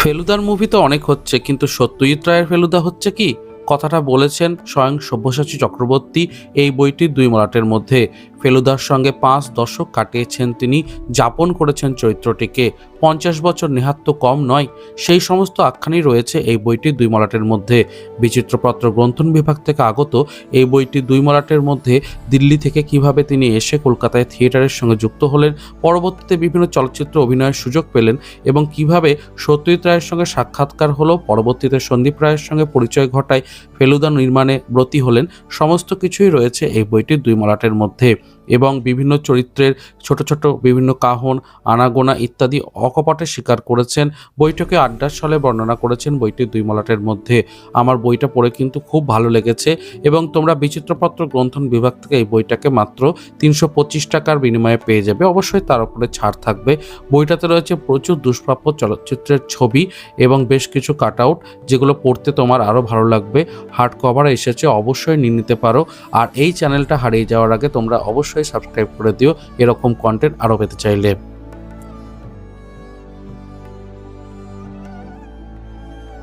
ফেলুদার মুভি তো অনেক হচ্ছে, কিন্তু সত্যজিৎ রায়ের ফেলুদা হচ্ছে কি? কথাটা বলেছেন স্বয়ং সব্যসাচী চক্রবর্তী এই বইটির ২ মলাটের মধ্যে। ফেলুদার সঙ্গে ৫ দশক কাটিয়েছেন তিনি, যাপন করেছেন চরিত্রটিকে। ৫০ বছর নেহাত তো কম নয়। সেই সমস্ত আখ্যানই রয়েছে এই বইটির ২ মলাটের মধ্যে। বিচিত্রপত্র গ্রন্থন বিভাগ থেকে আগত এই বইটি ২ মলাটের মধ্যে দিল্লি থেকে কিভাবে তিনি এসে কলকাতায় থিয়েটারের সঙ্গে যুক্ত হলেন, পরবর্তীতে বিভিন্ন চলচ্চিত্রে অভিনয়ের সুযোগ পেলেন এবং কিভাবে সত্যজিৎ রায়ের সঙ্গে সাক্ষাৎকার হলো, পরবর্তীতে সন্দীপ রায়ের সঙ্গে পরিচয় ঘটায়, ফেলুদা নির্মাণে ব্রতী হলেন, সমস্ত কিছুই রয়েছে এই বইটির ২ মলাটের মধ্যে। এবং বিভিন্ন চরিত্রের ছোট ছোট বিভিন্ন কাহন, আনাগোনা ইত্যাদি অকপটে স্বীকার করেছেন। বইটাকে আড্ডার ছলে বর্ণনা করেছেন বইটির ২ মলাটের মধ্যে। আমার বইটা পড়ে কিন্তু খুব ভালো লেগেছে এবং তোমরা বিচিত্রপত্র গ্রন্থন বিভাগ থেকে এই বইটাকে মাত্র ৩২৫ টাকার বিনিময়ে পেয়ে যাবে। অবশ্যই তার উপরে ছাড় থাকবে। বইটাতে রয়েছে প্রচুর দুষ্প্রাপ্য চলচ্চিত্রের ছবি এবং বেশ কিছু কাট আউট, যেগুলো পড়তে তোমার আরও ভালো লাগবে। হার্ড কভার এসেছে, অবশ্যই নিয়ে নিতে পারো। আর এই চ্যানেলটা হারিয়ে যাওয়ার আগে তোমরা অবশ্যই সাবস্ক্রাইব করে দিও এরকম কন্টেন্ট আরও পেতে চাইলে।